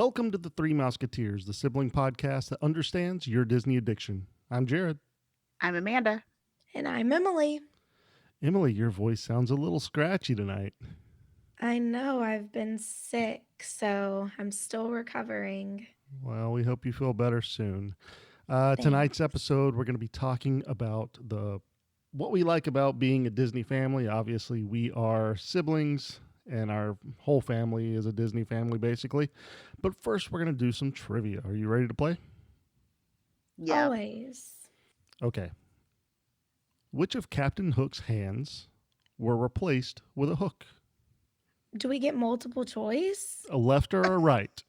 Welcome to the Three Musketeers, the sibling podcast that understands your Disney addiction. I'm Jared. I'm Amanda. And I'm Emily. Emily, your voice sounds a little scratchy tonight. I know I've been sick, so I'm still recovering. Well, we hope you feel better soon. Thanks. Tonight's episode, we're going to be talking about what we like about being a Disney family. Obviously, we are siblings, and our whole family is a Disney family, basically. But first, we're going to do some trivia. Are you ready to play? Yeah. Always. Okay. Which of Captain Hook's hands were replaced with a hook? Do we get multiple choice? A left or a right?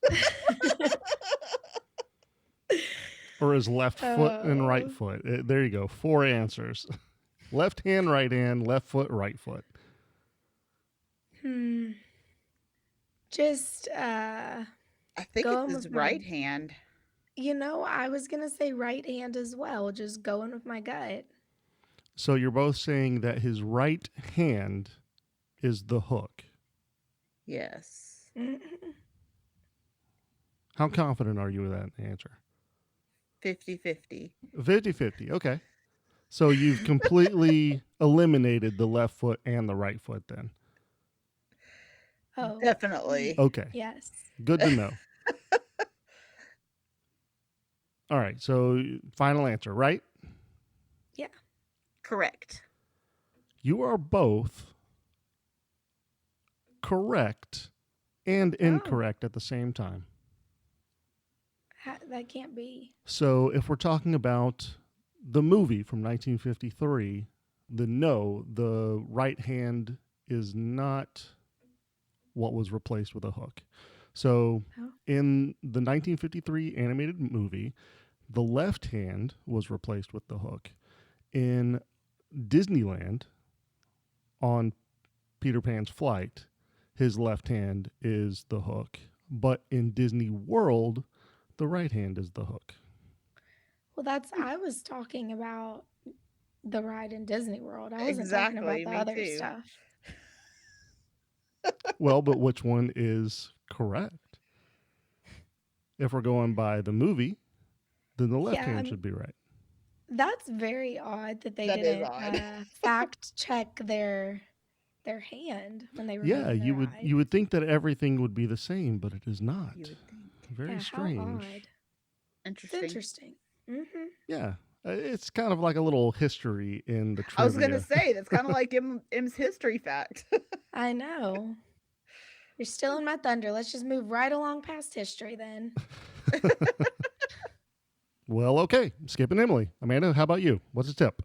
Or his left foot and right foot? There you go. 4 answers. Left hand, right hand, left foot, right foot. Just, I think Going it's his with my- right hand. I was going to say right hand as well, just going with my gut. So you're both saying that his right hand is the hook. Yes. How confident are you with that answer? 50-50. 50-50. Okay. So you've completely eliminated the left foot and the right foot then. Oh, Definitely. Okay. yes. Good to know. All right. So final answer, right? Yeah. Correct. You are both correct and incorrect at the same time. That can't be. So if we're talking about the movie from 1953, the right hand is not what was replaced with a hook. So in the 1953 animated movie, the left hand was replaced with the hook. In Disneyland, on Peter Pan's flight, his left hand is the hook. But in Disney World, the right hand is the hook. Well, I was talking about the ride in Disney World. I wasn't Exactly, talking about me the other too. stuff. Well, but which one is correct? If we're going by the movie, then the left hand should be right. That's very odd that they That is didn't odd. fact check their hand when they were Yeah, making you the would ride. you would think that everything would be the same, but it is not. You would think. Very Yeah, strange. How odd. It's Interesting. interesting. Mm-hmm. Yeah, it's kind of like a little history in the trivia. I was going to say, that's kind of like M's history fact. I know. You're still in my thunder. Let's just move right along past history then. Well, okay. Skip and Emily. Amanda, how about you? What's a tip?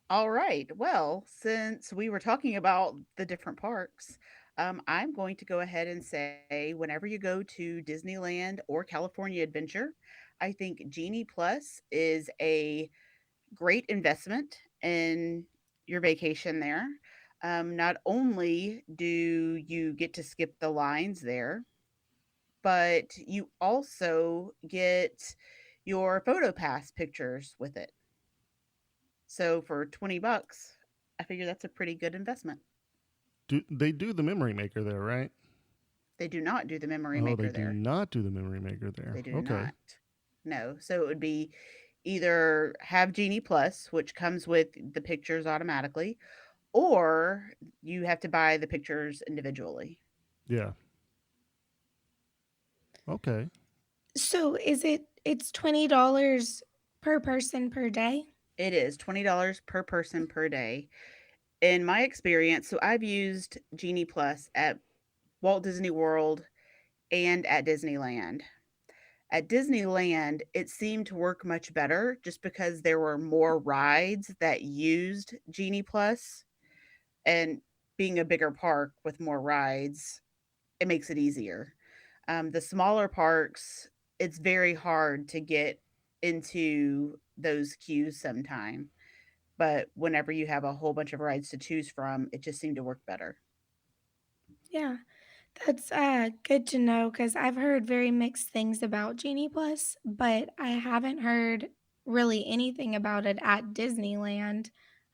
All right. Well, since we were talking about the different parks, I'm going to go ahead and say whenever you go to Disneyland or California Adventure, I think Genie Plus is a great investment in your vacation there. Not only do you get to skip the lines there, but you also get your photo pass pictures with it. So for $20, I figure that's a pretty good investment. They do the memory maker there, right? They do not do the memory Oh, maker they there. do not do the memory maker there. They do Okay. not. No. So it would be either have Genie Plus, which comes with the pictures automatically, or you have to buy the pictures individually. Yeah. Okay. So it's $20 per person per day? It is $20 per person per day. In my experience, so I've used Genie Plus at Walt Disney World and at Disneyland. At Disneyland, it seemed to work much better just because there were more rides that used Genie Plus, and being a bigger park with more rides, it makes it easier. The smaller parks, it's very hard to get into those queues sometime. But whenever you have a whole bunch of rides to choose from, it just seemed to work better. Yeah. That's good to know because I've heard very mixed things about Genie Plus, but I haven't heard really anything about it at Disneyland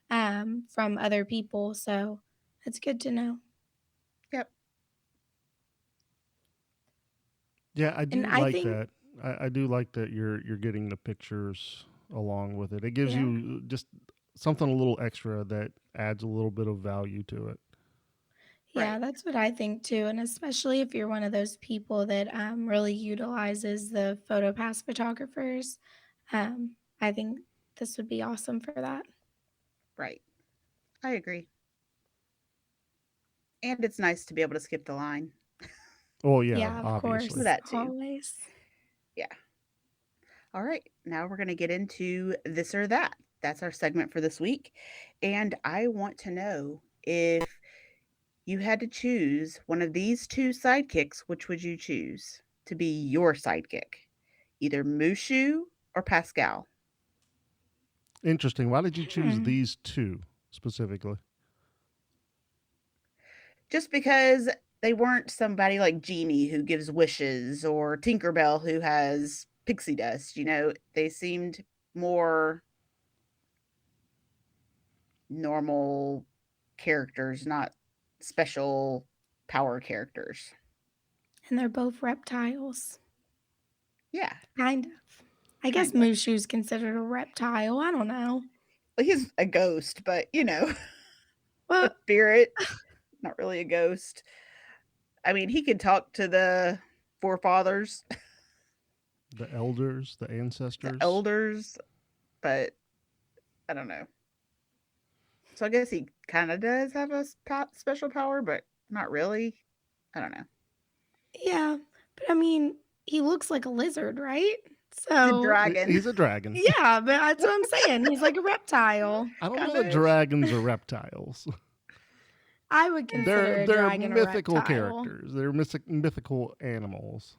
from other people. So that's good to know. Yep. Yeah, I And do I like think, that. I do like that you're getting the pictures along with it. It gives yeah, you just something a little extra that adds a little bit of value to it. yeah, Right. that's what I think too. And especially if you're one of those people that really utilizes the PhotoPass photographers, I think this would be awesome for that. Right. I agree. And it's nice to be able to skip the line Oh yeah, Yeah, of for obviously. course, that too. always. Yeah. All right. Now we're going to get into this or that. That's our segment for this week. And I want to know, if you had to choose one of these two sidekicks, which would you choose to be your sidekick? Either Mushu or Pascal? Interesting. Why did you choose Hmm. these two specifically? Just because they weren't somebody like Genie who gives wishes, or Tinkerbell who has pixie dust. They seemed more normal characters, not special power characters. And they're both reptiles. Yeah, Kind of. I guess kind of. Mushu's considered a reptile. I don't know. Well, he's a ghost, but a Well, spirit, not really a ghost. I mean, he could talk to the forefathers, The elders, the the ancestors. elders, but I don't know. So I guess he kind of does have a special power, but not really. I don't know. yeah. But I mean, he looks like a lizard, right? He's a So, dragon, He's a dragon. yeah, but that's what I'm saying. He's like a reptile. I don't kind know that of. dragons are reptiles. I would consider a They're dragon a mythical reptile. characters. They're mythical animals.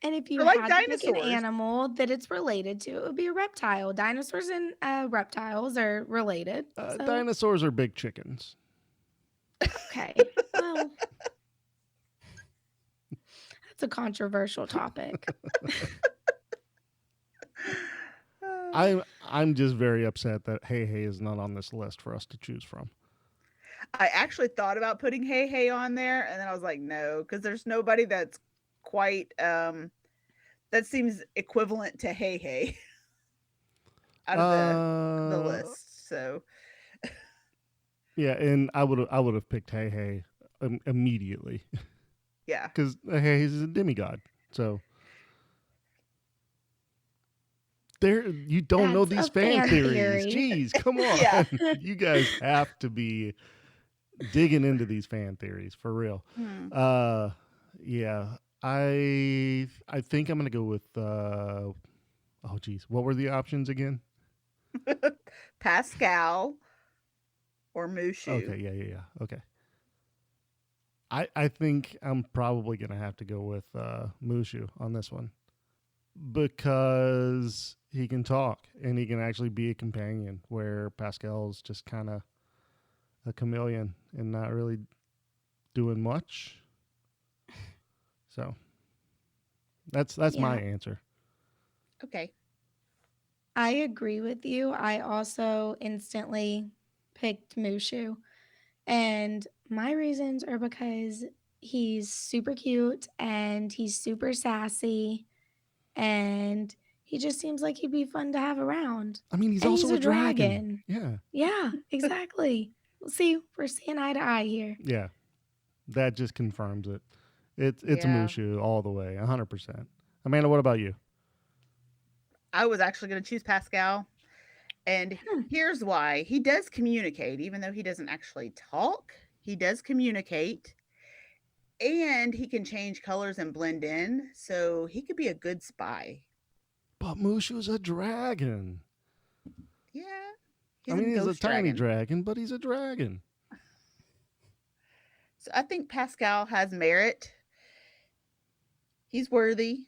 And if you They're like had to pick an dinosaurs. animal that it's related to, it would be a reptile. Dinosaurs and reptiles are related. So, Dinosaurs are big chickens. okay. Well, that's a controversial topic. I'm just very upset that Hey Hey is not on this list for us to choose from. I actually thought about putting Hey Hey on there, and then I was like, no, because there's nobody that's quite that seems equivalent to Hey Hey out of the Uh, list. So yeah, and I would have picked Hey Hey immediately yeah, because Hey Hey's a demigod. So there, you don't know That's these a fan fan theories. theory. Jeez, come on, yeah. you guys have to be digging into these fan theories for real. Hmm. Uh, yeah, I think I'm gonna go with oh geez, what were the options again? Pascal or Mushu. Okay, yeah. Okay. I think I'm probably gonna have to go with Mushu on this one because he can talk and he can actually be a companion, where Pascal's just kind of a chameleon and not really doing much. So that's my Yeah, answer. Okay. I agree with you. I also instantly picked Mushu. And my reasons are because he's super cute and he's super sassy and he just seems like he'd be fun to have around. I mean, he's And he's also a a dragon. dragon. Yeah, Yeah, exactly. See, we're seeing eye to eye here. yeah. That just confirms it. It's a Yeah. Mushu all the way, 100%. Amanda, what about you? I was actually going to choose Pascal. And Hmm. here's why. He does communicate, even though he doesn't actually talk. He does communicate, and he can change colors and blend in. So he could be a good spy. But Mushu's a dragon. Yeah. I He's a mean, he's a ghost tiny dragon. dragon, but he's a dragon. So I think Pascal has merit. He's worthy,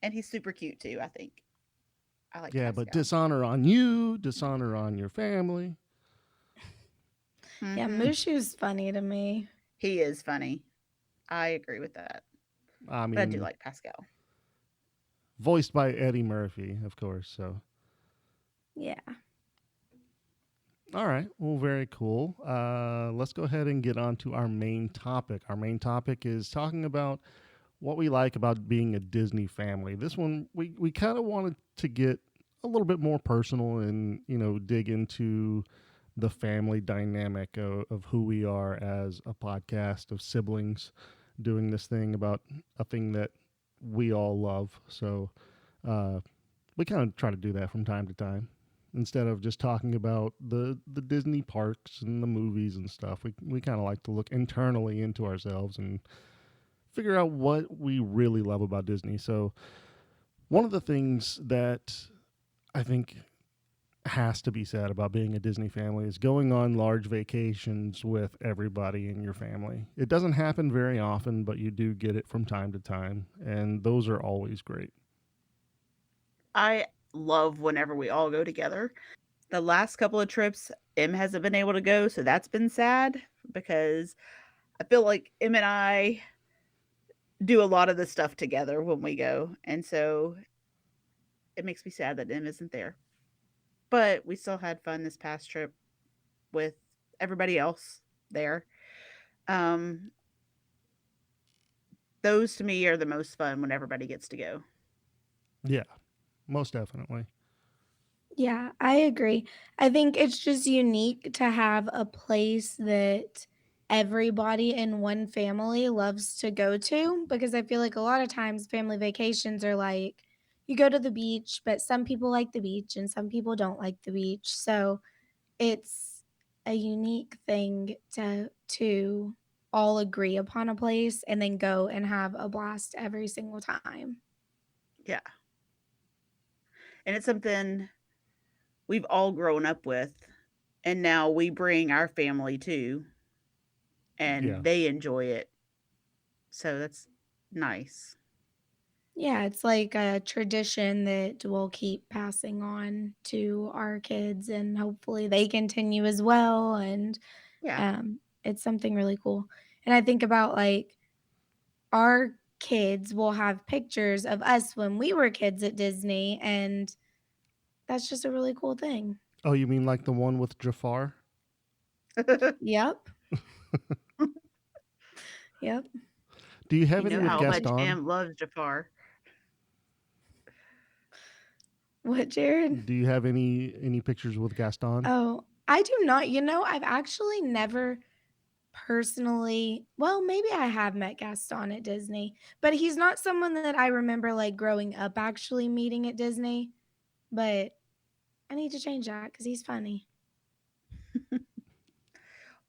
and he's super cute too, I think. I like Yeah, but Pascal. dishonor on you, dishonor on your family. Yeah, Hmm. Mushu's funny to me. He is funny. I agree with that. I But I do mean, like Pascal. voiced by Eddie Murphy, of course. So, Yeah. all right. Well, very cool. Let's go ahead and get on to our main topic. Our main topic is talking about what we like about being a Disney family. This one, we kind of wanted to get a little bit more personal and, dig into the family dynamic of who we are as a podcast of siblings doing this thing about a thing that we all love. So we kind of try to do that from time to time. Instead of just talking about the Disney parks and the movies and stuff, we kind of like to look internally into ourselves and figure out what we really love about Disney. So, one of the things that I think has to be said about being a Disney family is going on large vacations with everybody in your family. It doesn't happen very often, but you do get it from time to time, and those are always great. I love whenever we all go together. The last couple of trips, Em hasn't been able to go, so that's been sad because I feel like Em and I do a lot of the stuff together when we go. And so it makes me sad that Em isn't there. But we still had fun this past trip with everybody else there. Um, those to me are the most fun when everybody gets to go. Yeah, most definitely. Yeah, I agree. I think it's just unique to have a place that everybody in one family loves to go to because I feel like a lot of times family vacations are like you go to the beach, but some people like the beach and some people don't like the beach. So it's a unique thing to all agree upon a place and then go and have a blast every single time. Yeah. And it's something we've all grown up with. And now we bring our family too, Yeah. and they enjoy it. So that's nice. Yeah, it's like a tradition that we'll keep passing on to our kids and hopefully they continue as well. And Yeah. it's something really cool. And I think about like our kids will have pictures of us when we were kids at Disney, and that's just a really cool thing. Oh, you mean like the one with Jafar? Yep. Yep. Do you have You any know with how much Gaston? Em loves Jafar. What, Jared? Do you have any pictures with Gaston? Oh, I do not. I've actually never personally, well, maybe I have met Gaston at Disney, but he's not someone that I remember like growing up actually meeting at Disney. But I need to change that because he's funny.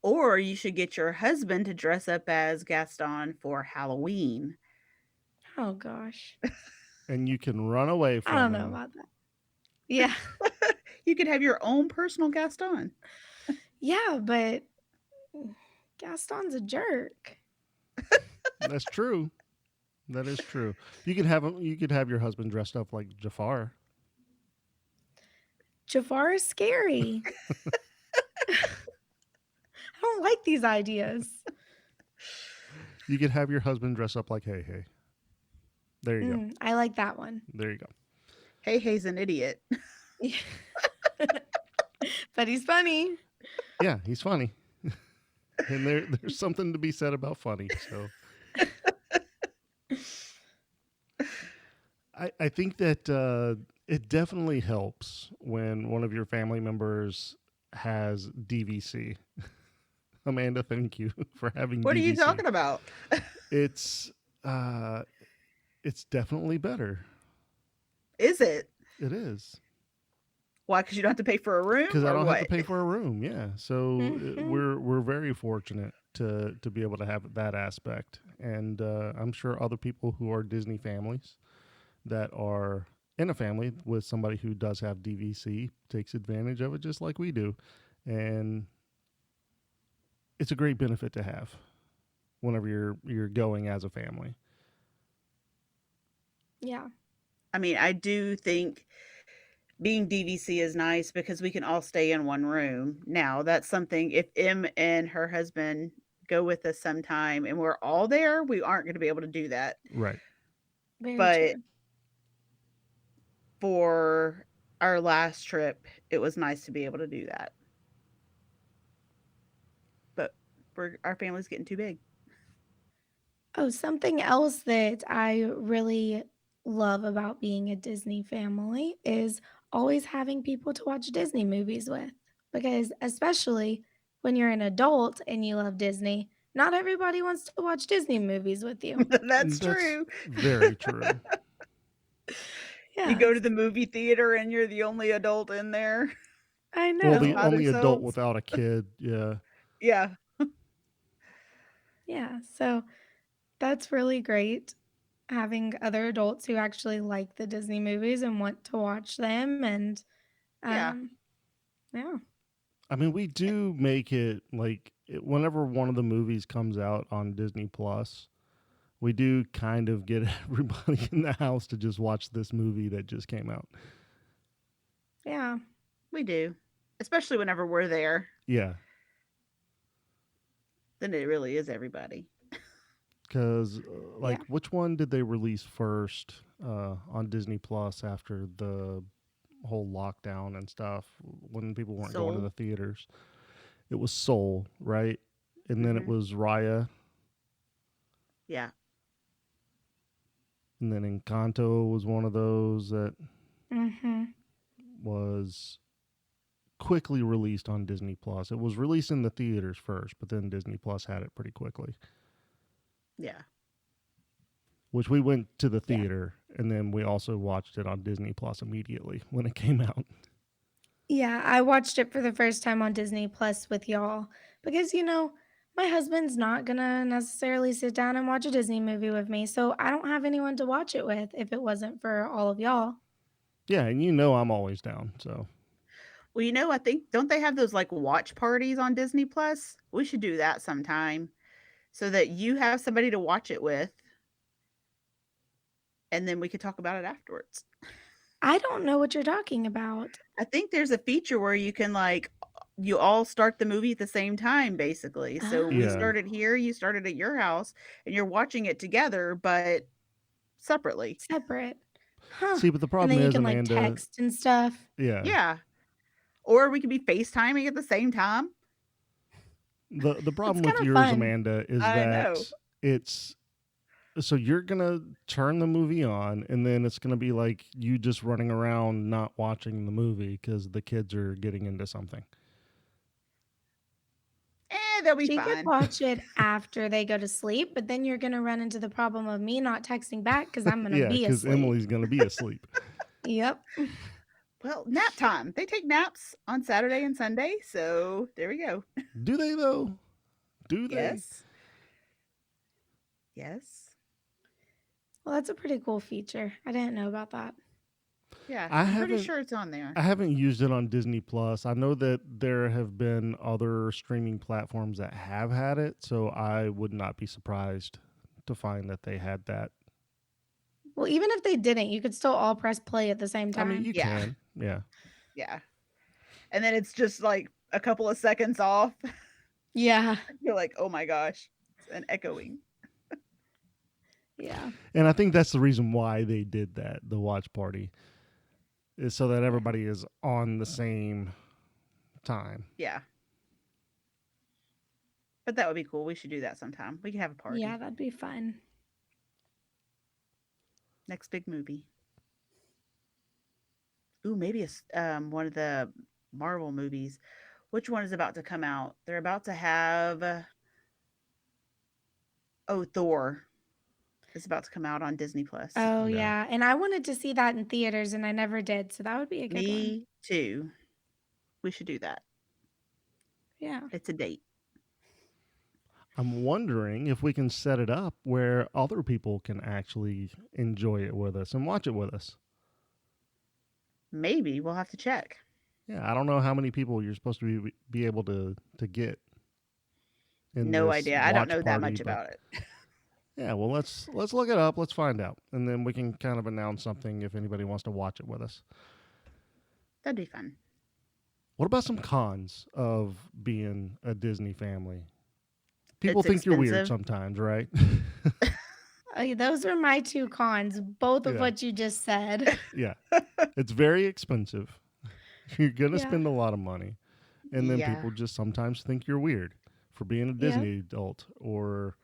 Or you should get your husband to dress up as Gaston for Halloween. Oh gosh. And you can run away I don't from know him. about that. Yeah. You could have your own personal Gaston. Yeah, but Gaston's a jerk. That's true. That is true. You could have your husband dressed up like Jafar. Jafar is scary. I don't like these ideas. You could have your husband dress up like Hey Hey. There you go. I like that one. There you go. Hey, Hey's an idiot. But he's funny. Yeah, he's funny. And there's something to be said about funny. So I think that it definitely helps when one of your family members has DVC. Amanda, thank you for having What are you DVC. talking about? It's it's definitely better. Is it? It is. Why? Because you don't have to pay for a room, Because I or don't what? have to pay for a room. Yeah, so Mhm. we're very fortunate to be able to have that aspect, and I'm sure other people who are Disney families that are in a family with somebody who does have DVC takes advantage of it just like we do, and it's a great benefit to have whenever you're going as a family. Yeah. I mean, I do think being DVC is nice because we can all stay in one room. Now, that's something if Em and her husband go with us sometime and we're all there, we aren't going to be able to do that. Right. Very But true. for our last trip, it was nice to be able to do that. But our family's getting too big. Oh, something else that I really love about being a Disney family is always having people to watch Disney movies with. Because, especially when you're an adult and you love Disney, not everybody wants to watch Disney movies with you. That's That's true. very true. You go Yes, to the movie theater and you're the only adult in there I Well, that's the know. by only adult themselves. without a kid, yeah. Yeah. Yeah, so that's really great having other adults who actually like the Disney movies and want to watch them. And Yeah. um, yeah, I mean, we do make it like whenever one of the movies comes out on Disney Plus, we do kind of get everybody in the house to just watch this movie that just came out. yeah. We do. Especially whenever we're there. Yeah, Then it really is everybody. because Yeah. like, which one did they release first on Disney Plus after the whole lockdown and stuff when people weren't going to Soul. the theaters? It was Soul, right? And then it Hmm. was Raya, Yeah. and then Encanto was one of those that Mm-hmm. was quickly released on Disney Plus. It was released in the theaters first, but then Disney Plus had it pretty quickly. Yeah. Which we went to the Yeah. theater and then we also watched it on Disney Plus immediately when it came out. Yeah, I watched it for the first time on Disney Plus with y'all because, my husband's not gonna necessarily sit down and watch a Disney movie with me, so I don't have anyone to watch it with if it wasn't for all of y'all. Yeah, and I'm always down. So Well, I think don't they have those like watch parties on Disney Plus? We should do that sometime so that you have somebody to watch it with and then we could talk about it afterwards. I don't know what you're talking about. I think there's a feature where you can like you all start the movie at the same time basically. So we yeah. Oh, started here, you started at your house and you're watching it together but separately. separate. Huh. See, but the And problem then you is, can like Amanda, text and stuff. yeah. Yeah. Or we could be FaceTiming at the same time. The It's problem kind with of yours, fun. Amanda, is I that know. it's so you're gonna turn the movie on and then it's gonna be like you just running around not watching the movie because the kids are getting into something. They'll be She could fine. watch it after they go to sleep, but then you're gonna run into the problem of me not texting back because I'm gonna Yeah, be because asleep. Emily's gonna be asleep. Yep. Well, nap time. They take naps on Saturday and Sunday, so there we go. Do they though? Do they? Yes. Yes. Well, that's a pretty cool feature. I didn't know about that. Yeah, I I'm pretty haven't sure it's on there. I haven't used it on Disney Plus. I know that there have been other streaming platforms that have had it, so I would not be surprised to find that they had that. Well, even if they didn't, you could still all press play at the same I mean, time. you Yeah. can. Yeah. Yeah. And then it's just like a couple of seconds off. Yeah. You're like, "Oh my gosh." It's an echoing. Yeah. And I think that's the reason why they did that, the watch party, is so that everybody is on the same time. Yeah. But that would be cool. We should do that sometime. We could have a party. Yeah, that'd be fun. Next big movie. Ooh, maybe it's one of the Marvel movies. Which one is about to come out? They're about to have Thor is about to come out on Disney Plus. Oh, Yeah. yeah. And I wanted to see that in theaters and I never did. So that would be a good one. Me too. We should do that. Yeah. It's a date. I'm wondering if we can set it up where other people can actually enjoy it with us and watch it with us. Maybe we'll have to check. Yeah, I don't know how many people you're supposed to be able to get in No this idea. I don't watch know that party, much but about it. yeah, well let's look it up, let's find out, and then we can kind of announce something if anybody wants to watch it with us. That'd be fun. What about some cons of being a Disney family? People It's think you're weird expensive. sometimes, right? Those are my two cons, both of Yeah. what you just said. Yeah. It's very expensive. You're going to Yeah. spend a lot of money. And then Yeah. people just sometimes think you're weird for being a Yeah. Disney adult or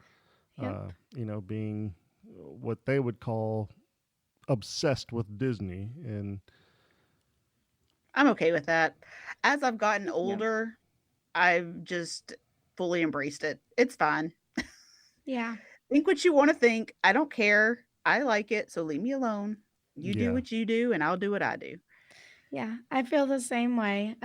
Yep. Being what they would call obsessed with Disney. And I'm okay with that. As I've gotten Yeah. older, I've just fully embraced it. It's fine. Yeah. Think what you want to think. I don't care. I like it, so leave me alone. You do yeah, what you do, and I'll do what I do. Yeah, I feel the same way.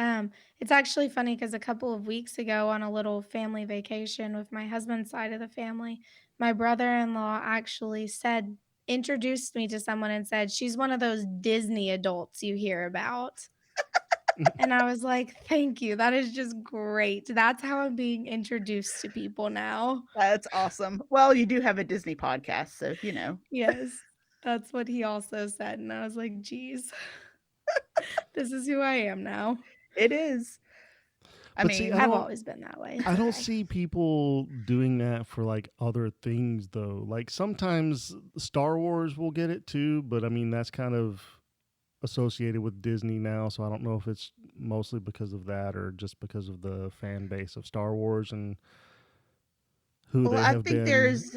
It's actually funny because a couple of weeks ago, on a little family vacation with my husband's side of the family, my brother-in-law actually introduced me to someone and said, "She's one of those Disney adults you hear about." And I was like, "Thank you. That is just great. That's how I'm being introduced to people now." That's awesome. Well, you do have a Disney podcast, so you know. Yes, that's what he also said. And I was like, "Geez, this is who I am now." It is. I but see, mean, I've always been that way. It's I don't okay. see people doing that for like other things though. Like sometimes Star Wars will get it too, but I mean that's kind of associated with Disney now, so I don't know if it's mostly because of that or just because of the fan base of Star Wars and who well, they I have think been. there's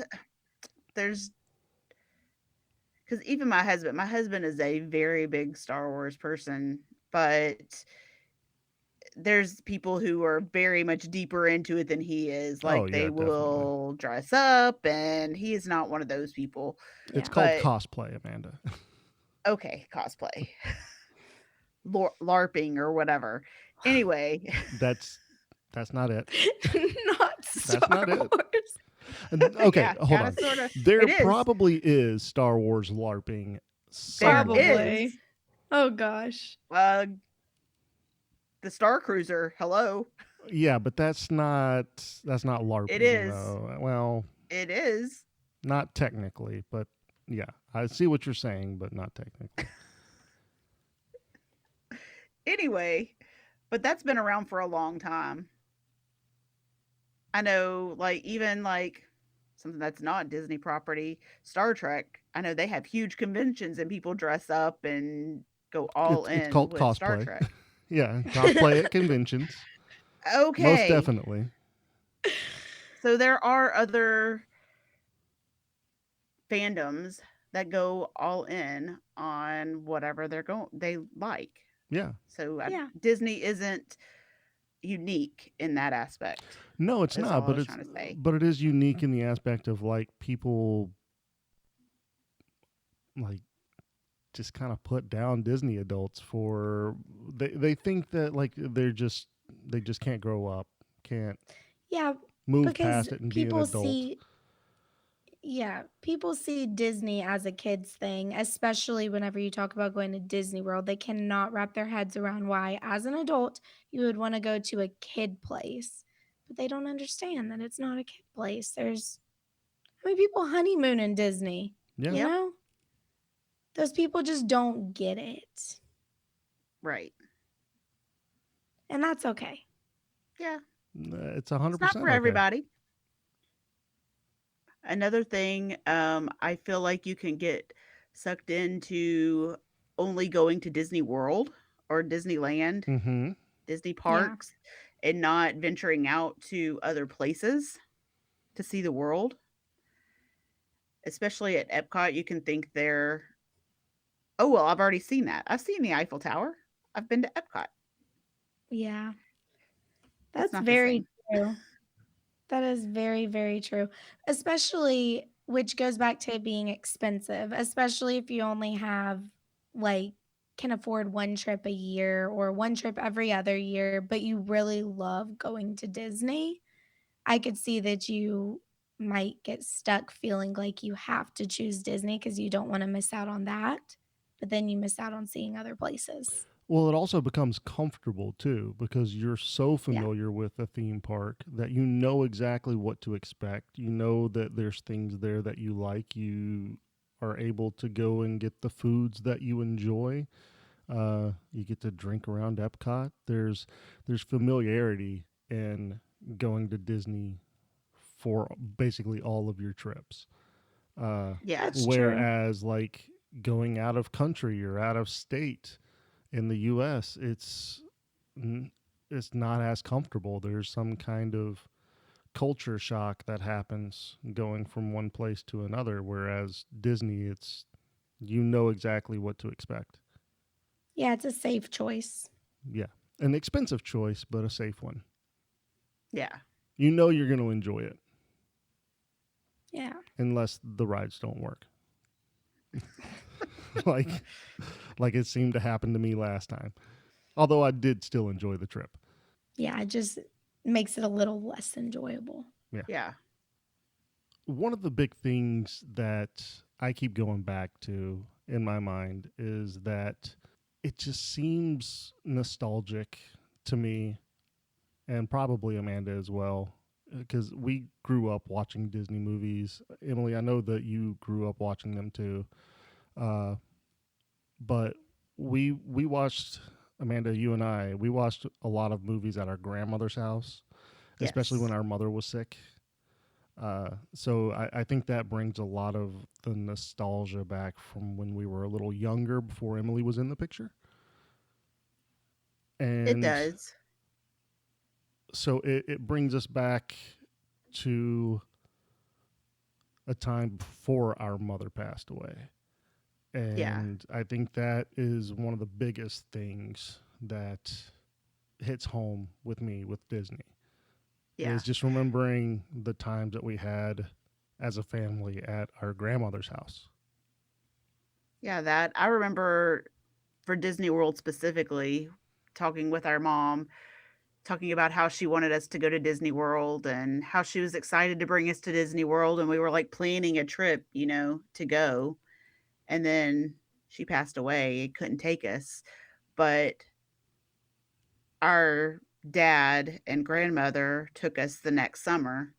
because even my husband is a very big Star Wars person, but there's people who are very much deeper into it than he is. Oh Like yeah, they definitely. will dress up, and he is not one of those people. It's Yeah. called But cosplay, Amanda. okay, cosplay, LARPing or whatever. Anyway, that's that's not it. Not That's Star not it. Wars. Okay, yeah, hold kind of, on. sort of. There It is. probably is Star Wars LARPing There somewhere. is Probably. Oh gosh. uh, the Star Cruiser. Hello, Yeah, but that's not it LARPing is. though. Well, It is. not technically, but yeah, I see what you're saying, but not technically. Anyway, but that's been around for a long time. I know, like, even like something that's not Disney property, Star Trek. I know they have huge conventions and people dress up and go all It's in called with Star cosplay. Trek. Yeah, cosplay at conventions, most Okay. definitely. So there are other fandoms that go all in on whatever they like. Yeah. So Yeah. Disney isn't unique in that aspect. No, it's Is not, all I but was trying to say. it is unique in the aspect of like people like just kind of put down Disney adults for they think that like they just can't grow up, can't Yeah, move because past it and be an adult. people see Disney as a kids thing, especially whenever you talk about going to Disney World. They cannot wrap their heads around why, as an adult, you would want to go to a kid place. But they don't understand that it's not a kid place. I mean, people honeymoon in Disney, Yeah. you Yep. know? Those people just don't get it. Right. And that's okay. Yeah. It's It's not 100% for okay. everybody. Another thing, I feel like you can get sucked into only going to Disney World or Disneyland, Mhm. Disney Yeah. parks, and not venturing out to other places to see the world. Especially at Epcot, you can think they're, oh, well, I've already seen that. I've seen the Eiffel Tower. I've been to Epcot. Yeah. It's That's not the very same. true. That is very, very true. Especially, which goes back to it being expensive, especially if you only have, like, can afford one trip a year or one trip every other year, but you really love going to Disney. I could see that you might get stuck feeling like you have to choose Disney because you don't want to miss out on that, but then you miss out on seeing other places. Well, it also becomes comfortable too because you're so Yeah. familiar with a theme park that you know exactly what to expect. You know that there's things there that you like. You are able to go and get the foods that you enjoy. You get to drink around Epcot. There's familiarity in going to Disney for basically all of your trips. Uh, Yeah. That's true. Whereas like going out of country or out of state in the U.S., it's not as comfortable. There's some kind of culture shock that happens going from one place to another, whereas Disney, it's you know exactly what to expect. Yeah, it's a safe choice. Yeah. An expensive choice, but a safe one. Yeah. You know you're going to enjoy it Yeah. unless the rides don't work. like like it seemed to happen to me last time. Although I did still enjoy the trip. Yeah, it just makes it a little less enjoyable. Yeah. Yeah. One of the big things that I keep going back to in my mind is that it just seems nostalgic to me, and probably Amanda as well, because we grew up watching Disney movies. Emily, I know that you grew up watching them too, uh, but we watched, Amanda, you and we watched a lot of movies at our grandmother's house, especially when Yes. our mother was sick. So I think that brings a lot of the nostalgia back from when we were a little younger before Emily was in the picture. It And does. so it brings us back to a time before our mother passed away. Yeah. And I think that is one of the biggest things that hits home with me with Disney Yeah. is just remembering the times that we had as a family at our grandmother's house. Yeah, that I remember for Disney World specifically, talking with our mom, talking about how she wanted us to go to Disney World and how she was excited to bring us to Disney World, and we were like planning a trip, to go. And then she passed away. It couldn't take us. But our dad and grandmother took us the next summer.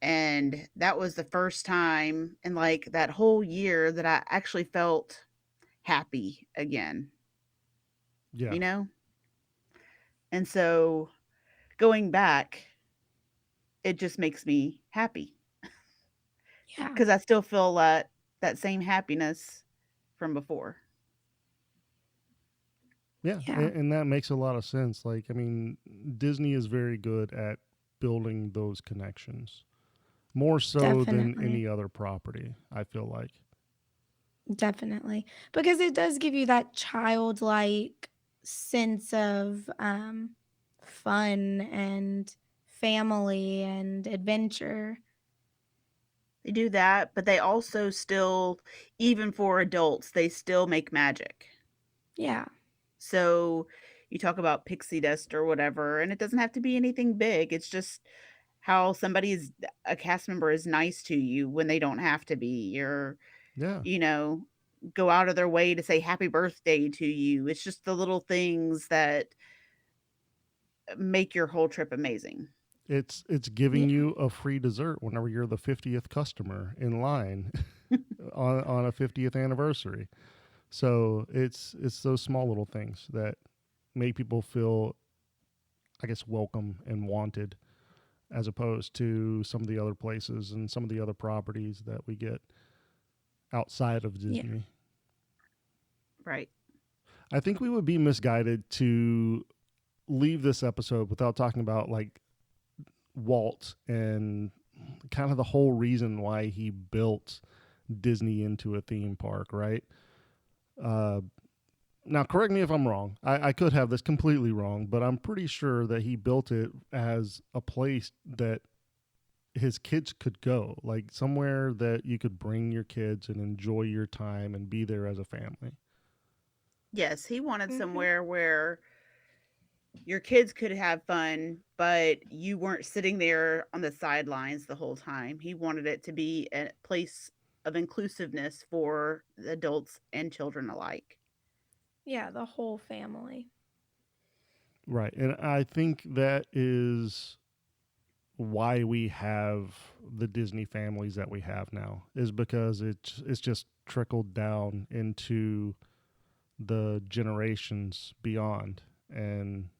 And that was the first time in like that whole year that I actually felt happy again, Yeah. you know? And so going back, it just makes me happy Yeah. because I still feel that same happiness from before. Yeah, Yeah. and that makes a lot of sense. Like, I mean, Disney is very good at building those connections, more so than Definitely. any other property, I feel like. Definitely. Because it does give you that childlike sense of fun and family and adventure. They do that, but they also still, even for adults, they still make magic. Yeah. So you talk about pixie dust or whatever, and it doesn't have to be anything big. It's just how a cast member is nice to you when they don't have to be, or, Yeah, you know, go out of their way to say happy birthday to you. It's just the little things that make your whole trip amazing. it's Yeah. giving you a free dessert whenever you're the 50th customer in line on a 50th anniversary. So it's those small little things that make people feel, I guess, welcome and wanted, as opposed to some of the other places and some of the other properties that we get outside of Yeah. Disney. Right. I think we would be misguided to leave this episode without talking about like Walt and kind of the whole reason why he built Disney into a theme park, right? Uh, Now, correct me if I'm wrong. I could have this completely wrong, but I'm pretty sure that he built it as a place that his kids could go, like somewhere that you could bring your kids and enjoy your time and be there as a family. Yes, he wanted Hmm. somewhere where your kids could have fun, but you weren't sitting there on the sidelines the whole time. He wanted it to be a place of inclusiveness for adults and children alike. Yeah, the whole family. Right. And I think that is why we have the Disney families that we have now, is because it's just trickled down into the generations beyond, and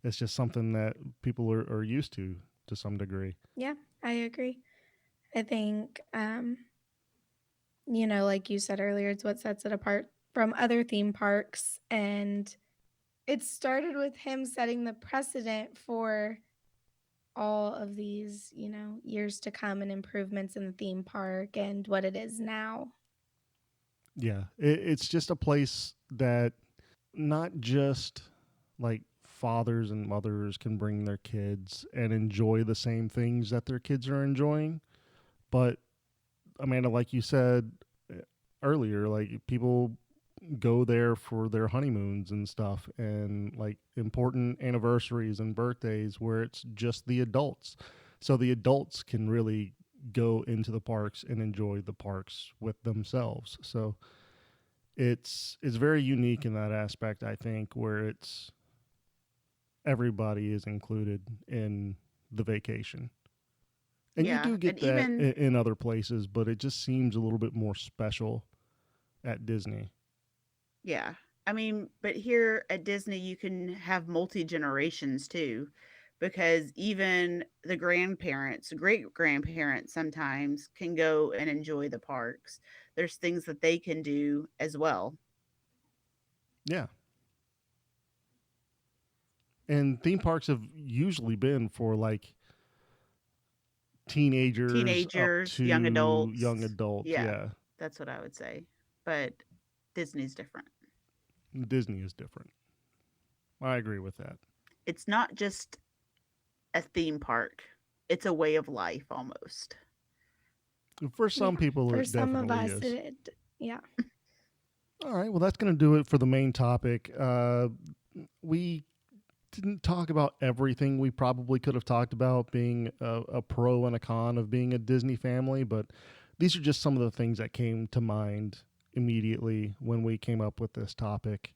it's just something that people are used to some degree. Yeah, I agree. I think like you said earlier, it's what sets it apart from other theme parks, and it started with him setting the precedent for all of these, years to come and improvements in the theme park and what it is now. Yeah, it's just a place that not just like fathers and mothers can bring their kids and enjoy the same things that their kids are enjoying, but Amanda, like you said earlier, like people go there for their honeymoons and stuff and like important anniversaries and birthdays where it's just the adults. So the adults can really go into the parks and enjoy the parks with themselves. So it's very unique in that aspect, I think, where it's everybody is included in the vacation. And you Yeah, do and get that even in other places, but it just seems a little bit more special at Disney. yeah. I mean, but here at Disney, you can have multi generations too, because even the grandparents, great grandparents, sometimes can go and enjoy the parks. There's things that they can do as well. Yeah. And theme parks have usually been for like teenagers up Teenagers, young to young adults. adults. Yeah, Yeah. that's what I would say. But Disney's different. Disney is different. I agree with that. It's not just a theme park, it's a way of life almost. For Yeah. some people, For it some of definitely us, is. yeah. All right. Well, that's going to do it for the main topic. We didn't talk about everything we probably could have talked about being a pro and a con of being a Disney family, but these are just some of the things that came to mind immediately when we came up with this topic.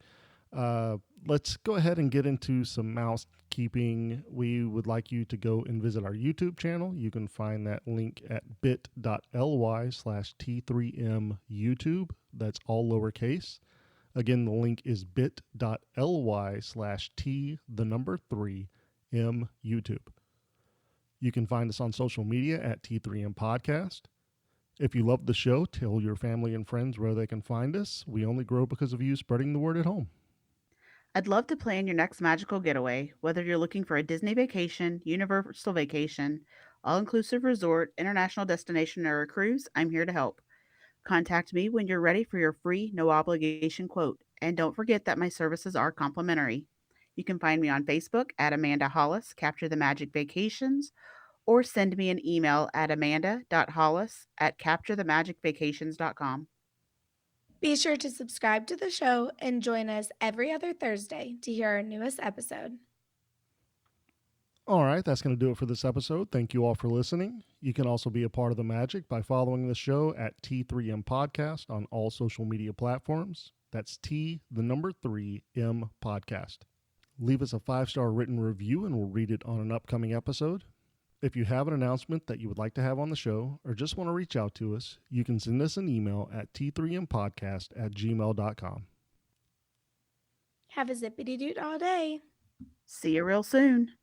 Let's go ahead and get into some mouse keeping. We would like you to go and visit our YouTube channel. You can find that link at bit.ly/T3M YouTube. That's all lowercase. Again, the link is bit.ly/T, the number 3M YouTube. You can find us on social media at T3M Podcast. If you love the show, tell your family and friends where they can find us. We only grow because of you spreading the word at home. I'd love to plan your next magical getaway, whether you're looking for a Disney vacation, Universal vacation, all inclusive resort, international destination, or a cruise. I'm here to help. Contact me when you're ready for your free, no obligation quote. And don't forget that my services are complimentary. You can find me on Facebook at amanda.hollis, Capture the Magic Vacations, or send me an email at amanda.hollis at capturethemagicvacations.com. Be sure to subscribe to the show and join us every other Thursday to hear our newest episode. All right, that's going to do it for this episode. Thank you all for listening. You can also be a part of the magic by following the show at T3M Podcast on all social media platforms. That's T, the number 3M Podcast. Leave us a 5-star written review and we'll read it on an upcoming episode. If you have an announcement that you would like to have on the show or just want to reach out to us, you can send us an email at t3mpodcast@gmail.com. Have a zippity doot all day. See you real soon.